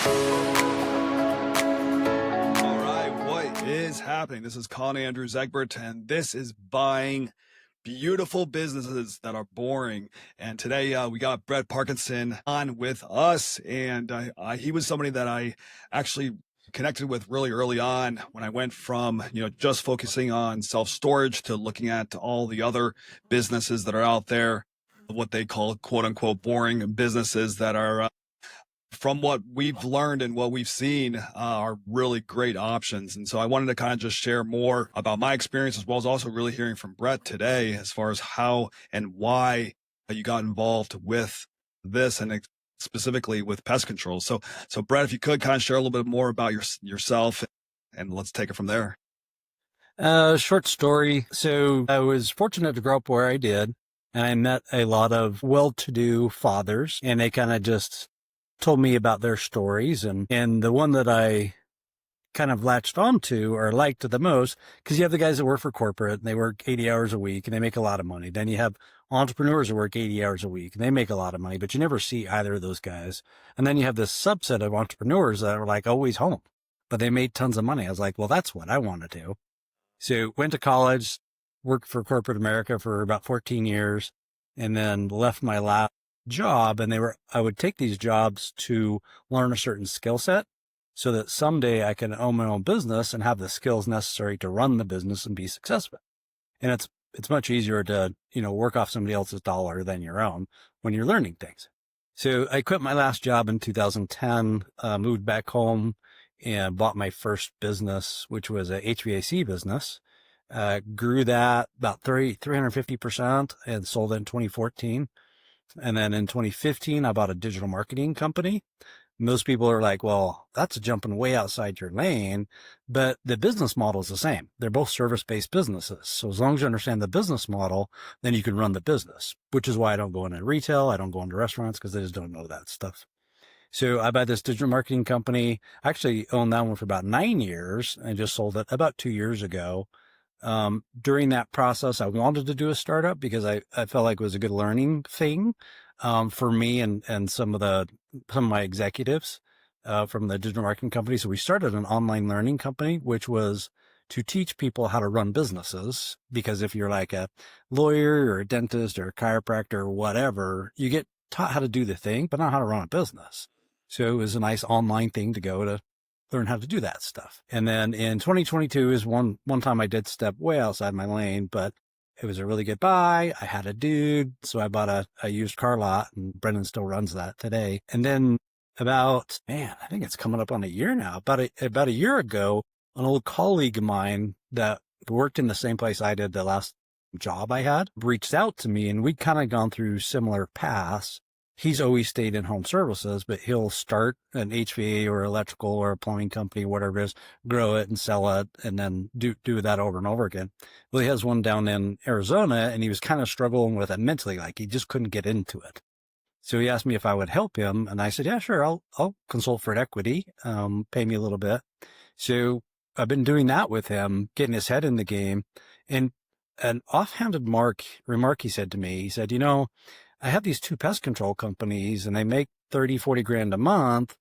All right, what is happening? This is Colin Egbert, and this is buying beautiful businesses that are boring. And today we got Bret Parkinson on with us, and he was somebody that I actually connected with really early on when I went from just focusing on self-storage to looking at all the other businesses that are out there, what they call quote unquote boring businesses that are from what we've learned and what we've seen are really great options. And so I wanted to kind of just share more about my experience, as well as also really hearing from Bret today as far as how and why you got involved with this, and specifically with pest control. So Bret, if you could kind of share a little bit more about yourself, and let's take it from there. Short story. So I was fortunate to grow up where I did, and I met a lot of well-to-do fathers, and they kind of just told me about their stories. And the one that I kind of latched onto or liked the most, because you have the guys that work for corporate and they work 80 hours a week and they make a lot of money. Then you have entrepreneurs who work 80 hours a week and they make a lot of money, but you never see either of those guys. And then you have this subset of entrepreneurs that are like always home, but they made tons of money. I was like, well, that's what I want to do. So went to college, worked for corporate America for about 14 years, and then left my last job. And I would take these jobs to learn a certain skill set so that someday I can own my own business and have the skills necessary to run the business and be successful. And it's much easier to, work off somebody else's dollar than your own when you're learning things. So I quit my last job in 2010, moved back home and bought my first business, which was a HVAC business. Grew that about 350% and sold it in 2014. And then in 2015, I bought a digital marketing company. Most people are like, well, that's jumping way outside your lane, but the business model is the same. They're both service-based businesses. So as long as you understand the business model, then you can run the business, which is why I don't go into retail. I don't go into restaurants because I just don't know that stuff. So I bought this digital marketing company. I actually owned that one for about 9 years and just sold it about 2 years ago. During that process, I wanted to do a startup because I felt like it was a good learning thing, for me and some of my executives, from the digital marketing company. So we started an online learning company, which was to teach people how to run businesses. Because if you're like a lawyer or a dentist or a chiropractor or whatever, you get taught how to do the thing, but not how to run a business. So it was a nice online thing to go to learn how to do that stuff. And then in 2022 is one time I did step way outside my lane, but it was a really good buy. I had a dude, so I bought a used car lot, and Brendan still runs that today. And then I think it's coming up on a year now. About a year ago, an old colleague of mine that worked in the same place I did the last job I had reached out to me, and we'd kind of gone through similar paths. He's always stayed in home services, but he'll start an HVAC or electrical or a plumbing company, whatever it is, grow it and sell it, and then do that over and over again. Well, he has one down in Arizona, and he was kind of struggling with it mentally, like he just couldn't get into it. So he asked me if I would help him, and I said, yeah, sure, I'll consult for an equity, pay me a little bit. So I've been doing that with him, getting his head in the game. And an offhanded remark he said to me, he said, I have these 2 pest control companies and they make 30, 40 grand a month.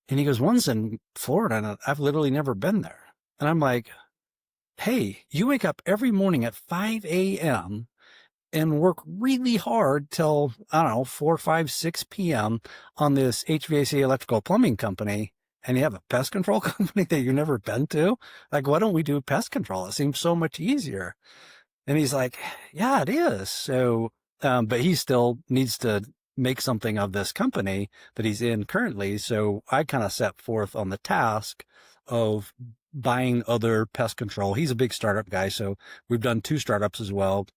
And he goes, one's in Florida and I've literally never been there. And I'm like, hey, you wake up every morning at 5 a.m. and work really hard till, 4, 5, 6 p.m. on this HVAC electrical plumbing company. And you have a pest control company that you've never been to? Like, why don't we do pest control? It seems so much easier. And he's like, yeah, it is. So, but he still needs to make something of this company that he's in currently. So I kind of set forth on the task of buying other pest control. He's a big startup guy. So we've done 2 startups as well,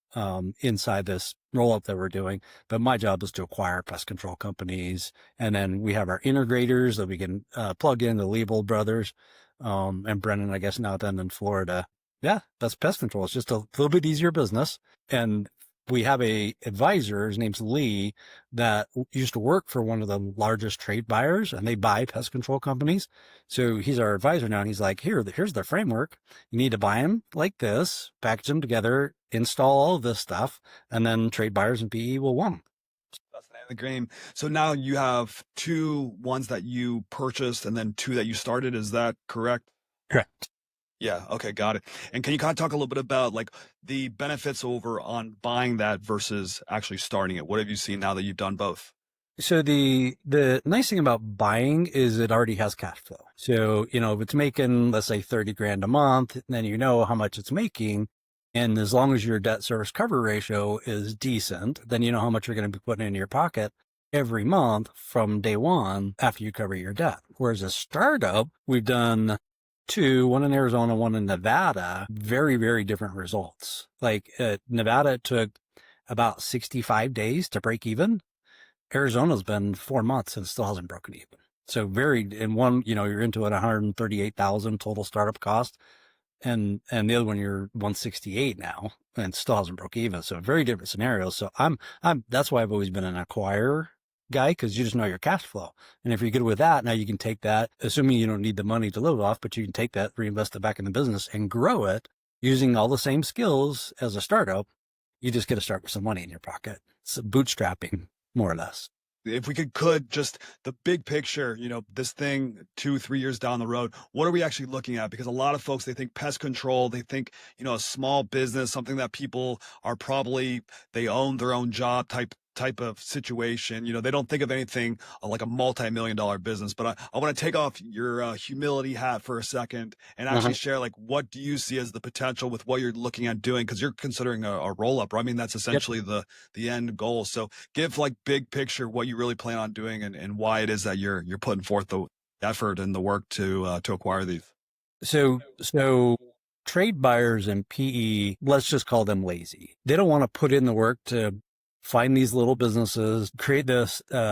inside this roll up that we're doing. But my job is to acquire pest control companies. And then we have our integrators that we can, plug in, the Liebel brothers, and Brennan, I guess now down in Florida. Yeah, that's pest control. It's just a little bit easier business. And we have a advisor, his name's Lee, that used to work for one of the largest trade buyers, and they buy pest control companies. So he's our advisor now, and he's like, here's the framework. You need to buy them like this, package them together, install all of this stuff, and then trade buyers and PE will want them. the game. So now you have two ones that you purchased and then two that you started. Is that correct? Correct. Yeah. Okay. Got it. And can you kind of talk a little bit about like the benefits over on buying that versus actually starting it? What have you seen now that you've done both? So the nice thing about buying is it already has cash flow. So, if it's making, let's say 30 grand a month, then you know how much it's making. And as long as your debt service cover ratio is decent, then you know how much you're going to be putting in your pocket every month from day one after you cover your debt. Whereas a startup, we've done two, one in Arizona, one in Nevada, very, very different results. Like Nevada, it took about 65 days to break even. Arizona's been 4 months and still hasn't broken even. So in one, you're into it 138,000 total startup cost. And the other one, you're 168 now and still hasn't broke even. So very different scenarios. So that's why I've always been an acquirer guy, because you just know your cash flow. And if you're good with that, now you can take that, assuming you don't need the money to live off, but you can take that, reinvest it back in the business and grow it using all the same skills as a startup. You just get to start with some money in your pocket. It's bootstrapping, more or less. If we could just the big picture, this thing 2, 3 years down the road, what are we actually looking at? Because a lot of folks, they think pest control, they think, a small business, something that people are probably, they own their own job type of situation. They don't think of anything like a multi-million-dollar business. But I want to take off your humility hat for a second and actually share, like, what do you see as the potential with what you're looking at doing? Because you're considering a roll-up, right? I mean, that's essentially the end goal. So give like big picture what you really plan on doing and why it is that you're putting forth the effort and the work to acquire these. So trade buyers and PE, let's just call them lazy. They don't want to put in the work to find these little businesses, create the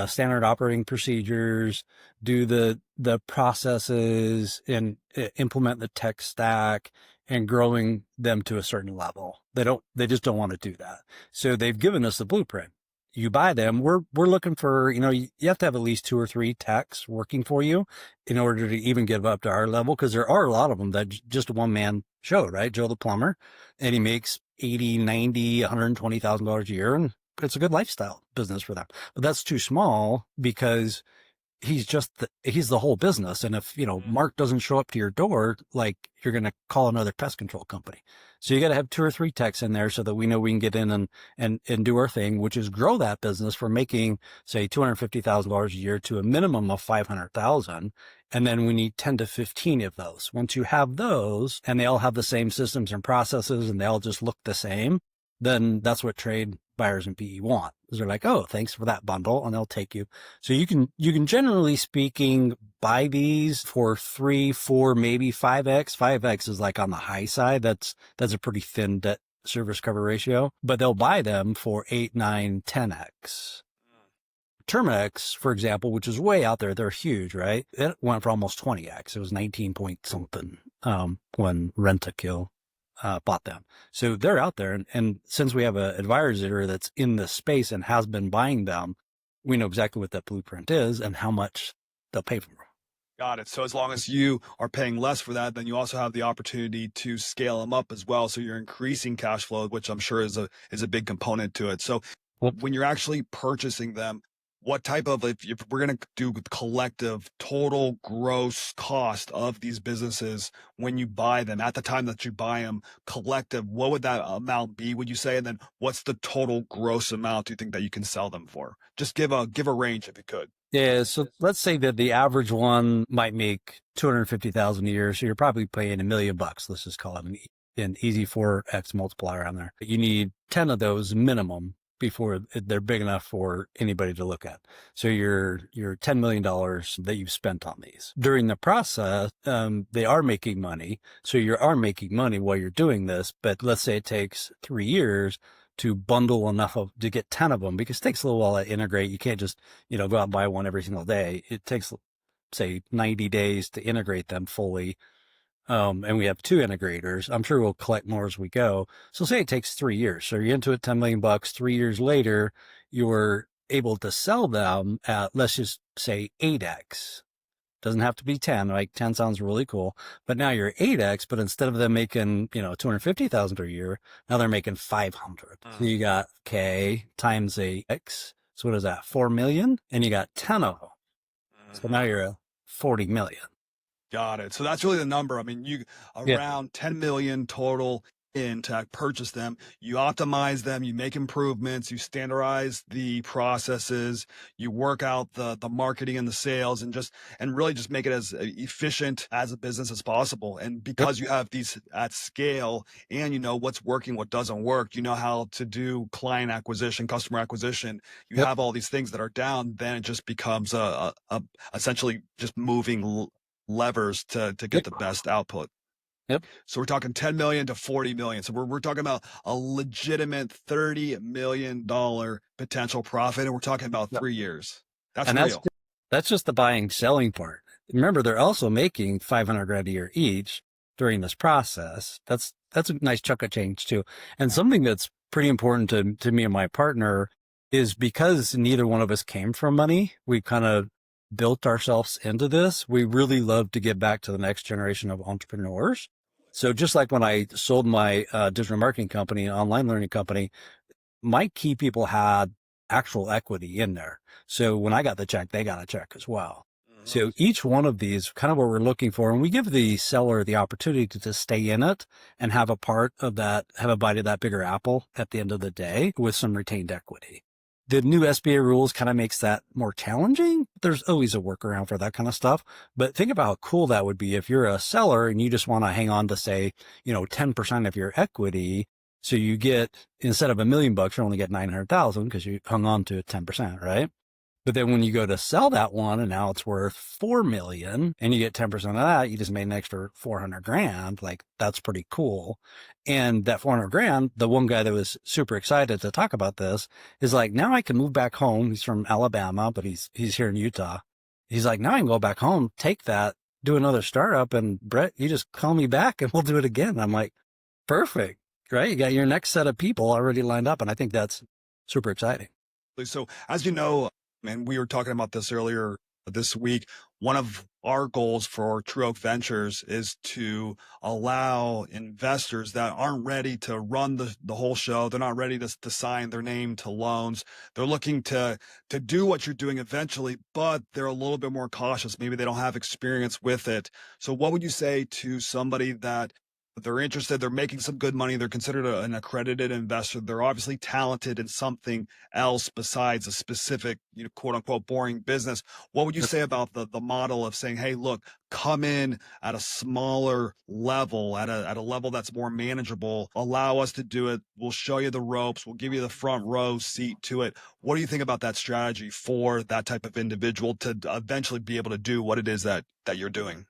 standard operating procedures, do the processes, and implement the tech stack and growing them to a certain level. They just don't want to do that. So they've given us the blueprint. You buy them. We're looking for, you have to have at least 2 or 3 techs working for you in order to even get up to our level. Cause there are a lot of them that just a one man show, right? Joe the plumber, and he makes 80, 90, $120,000 a year. And it's a good lifestyle business for them, but that's too small because he's the whole business. And if, Mark doesn't show up to your door, like you're going to call another pest control company. So you got to have 2 or 3 techs in there so that we know we can get in and do our thing, which is grow that business from making, say, $250,000 a year to a minimum of 500,000. And then we need 10 to 15 of those. Once you have those and they all have the same systems and processes and they all just look the same, then that's what trade buyers and PE want. They're like, oh, thanks for that bundle, and they'll take you. So you can generally speaking buy these for 3, 4, maybe 5x. 5x is like on the high side. That's a pretty thin debt service cover ratio, but they'll buy them for 8, 9, 10x. Termex, for example, which is way out there, they're huge, right? It went for almost 20x. It was 19 point something when Rent-A-Kill bought them. So they're out there. And since we have an advisor that's in this space and has been buying them, we know exactly what that blueprint is and how much they'll pay for. Got it. So as long as you are paying less for that, then you also have the opportunity to scale them up as well. So you're increasing cash flow, which I'm sure is a big component to it. So when you're actually purchasing them, what type of, if we're going to do collective total gross cost of these businesses when you buy them, at the time that you buy them, collective, what would that amount be, would you say? And then what's the total gross amount do you think that you can sell them for? Just give a range if you could. Yeah. So let's say that the average one might make 250,000 a year. So you're probably paying $1 million. Let's just call it an easy 4x multiplier on there. You need 10 of those minimum before they're big enough for anybody to look at. So your $10 million that you've spent on these. During the process, they are making money. So you are making money while you're doing this. But let's say it takes 3 years to bundle enough to get 10 of them, because it takes a little while to integrate. You can't just, go out and buy one every single day. It takes, say, 90 days to integrate them fully. And we have 2 integrators. I'm sure we'll collect more as we go. So say it takes 3 years. So you're into it, $10 million. 3 years later, you're able to sell them at, let's just say 8x. Doesn't have to be 10. Like 10 sounds really cool, but now you're 8x, but instead of them making, 250,000 a year, now they're making 500. So you got K times 8x So what is that? 4 million, and you got 10 of them. So now you're at 40 million. Got it. So that's really the number. I mean, you Yeah. around 10 million total in to purchase them. You optimize them, you make improvements, you standardize the processes, you work out the marketing and the sales, and really just make it as efficient as a business as possible. And Yep. because you have these at scale and you know what's working, what doesn't work, you know how to do client acquisition, customer acquisition, you Yep. have all these things that are down, then it just becomes a essentially just moving levers to get Yep. the best output. Yep. So we're talking 10 million to 40 million. So we're talking about a legitimate $30 million potential profit. And we're talking about Yep. 3 years. That's And real. that's just the buying selling part. Remember, they're also making 500 grand a year each during this process. That's a nice chunk of change too. And something that's pretty important to me and my partner is because neither one of us came from money, we kind of built ourselves into this. We really love to give back to the next generation of entrepreneurs. So just like when I sold my digital marketing company, online learning company, my key people had actual equity in there. So when I got the check, they got a check as well. So each one of these, kind of what we're looking for, and we give the seller the opportunity to stay in it and have a part of that, have a bite of that bigger apple at the end of the day with some retained equity. The new SBA rules kind of makes that more challenging. There's always a workaround for that kind of stuff. But think about how cool that would be if you're a seller and you just want to hang on to, say, 10% of your equity. So you get, instead of $1 million, you only get 900,000 because you hung on to 10%, right? But then when you go to sell that one and now it's worth 4 million and you get 10% of that, you just made an extra 400 grand. Like, that's pretty cool. And that 400 grand, the one guy that was super excited to talk about this is like, now I can move back home. He's from Alabama, but he's here in Utah. He's like, now I can go back home, take that, do another startup. And Bret, you just call me back and we'll do it again. I'm like, perfect, right? You got your next set of people already lined up. And I think that's super exciting. So as you know, and we were talking about this earlier this week, one of our goals for True Oak Ventures is to allow investors that aren't ready to run the whole show. They're not ready to sign their name to loans. They're looking to do what you're doing eventually, but they're a little bit more cautious. Maybe they don't have experience with it. So what would you say to somebody that they're interested, they're making some good money, they're considered an accredited investor, they're obviously talented in something else besides a specific, quote unquote, boring business? What would you say about the model of saying, hey, look, come in at a smaller level, at a level that's more manageable, allow us to do it, we'll show you the ropes, we'll give you the front row seat to it? What do you think about that strategy for that type of individual to eventually be able to do what it is that you're doing?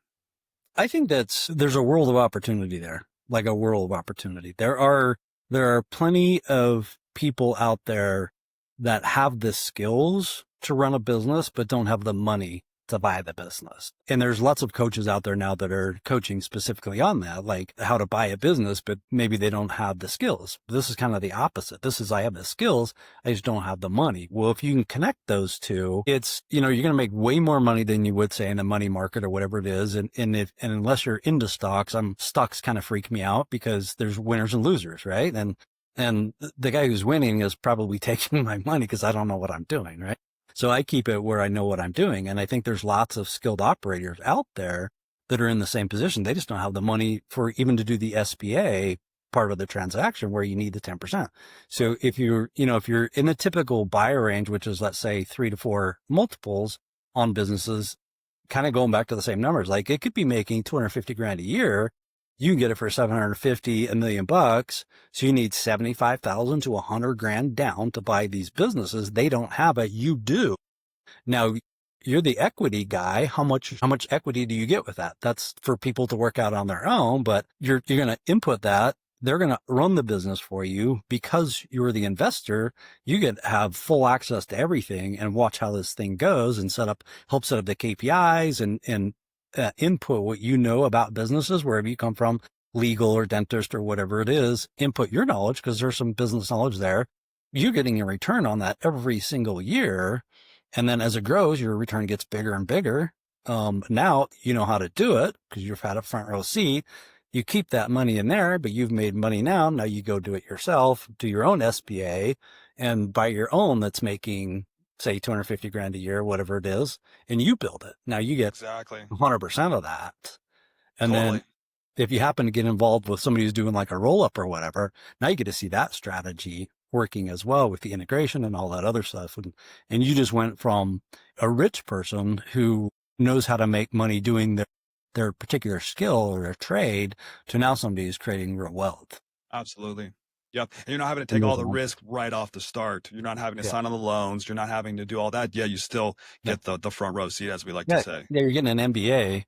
I think there's a world of opportunity there, like a world of opportunity. There are plenty of people out there that have the skills to run a business, but don't have the money to buy the business. And there's lots of coaches out there now that are coaching specifically on that, like how to buy a business, but maybe they don't have the skills. This is kind of the opposite. This is, I have the skills, I just don't have the money. Well, if you can connect those two, it's, you're going to make way more money than you would say in the money market or whatever it is. And unless you're into stocks, stocks kind of freak me out because there's winners and losers, right? And the guy who's winning is probably taking my money because I don't know what I'm doing, right? So I keep it where I know what I'm doing. And I think there's lots of skilled operators out there that are in the same position. They just don't have the money for even to do the SBA part of the transaction where you need the 10%. So if you're in the typical buyer range, which is, let's say, 3 to 4 multiples on businesses, kind of going back to the same numbers, like it could be making 250 grand a year. You can get it for 750, $1 million. So you need 75,000 to 100 grand down to buy these businesses. They don't have it. You do. Now you're the equity guy. How much equity do you get with that? That's for people to work out on their own, but you're going to input that. They're going to run the business for you because you're the investor. You get to have full access to everything and watch how this thing goes and help set up the KPIs and input what you know about businesses, wherever you come from, legal or dentist or whatever it is, input your knowledge because there's some business knowledge there. You're getting a return on that every single year. And then as it grows, your return gets bigger and bigger. Now you know how to do it because you've had a front row seat. You keep that money in there, but you've made money now. Now you go do it yourself, do your own SBA and buy your own that's making say 250 grand a year, whatever it is, and you build it. Now you get Exactly. 100% of that. And then Totally. if you happen to get involved with somebody who's doing like a roll up or whatever, now you get to see that strategy working as well with the integration and all that other stuff. And you just went from a rich person who knows how to make money doing their particular skill or their trade to now somebody who's creating real wealth. Absolutely. Yep. And you're not having to And take all move the on. risk right off the start. You're not having to Yeah. sign on the loans. You're not having to do all that. Yeah, you still Yeah. get the front row seat, as we like to Yeah. say. Yeah. You're getting an MBA,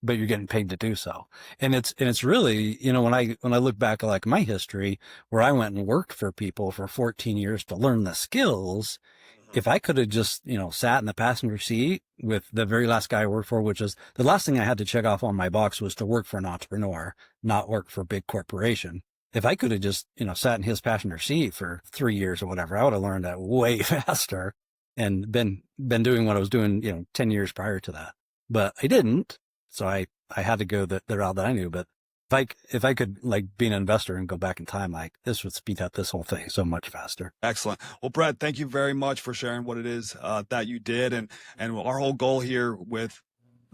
but you're getting paid to do so. And it's really, when I look back at like my history where I went and worked for people for 14 years to learn the skills, if I could have just, sat in the passenger seat with the very last guy I worked for, which is the last thing I had to check off on my box was to work for an entrepreneur, not work for a big corporation. If I could have just, sat in his passenger seat for 3 years or whatever, I would have learned that way faster and been doing what I was doing, 10 years prior to that. But I didn't. So I had to go the route that I knew. But if I could like be an investor and go back in time, like this would speed up this whole thing so much faster. Excellent. Well, Bret, thank you very much for sharing what it is that you did, and our whole goal here with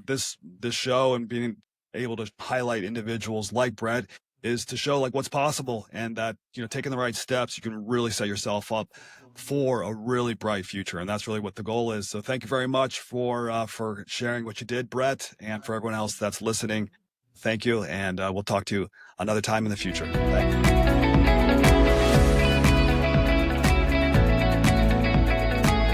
this show and being able to highlight individuals like Bret is to show like what's possible, and that taking the right steps, you can really set yourself up for a really bright future, and that's really what the goal is. So thank you very much for sharing what you did, Bret, and for everyone else that's listening. Thank you, and we'll talk to you another time in the future. Thank you.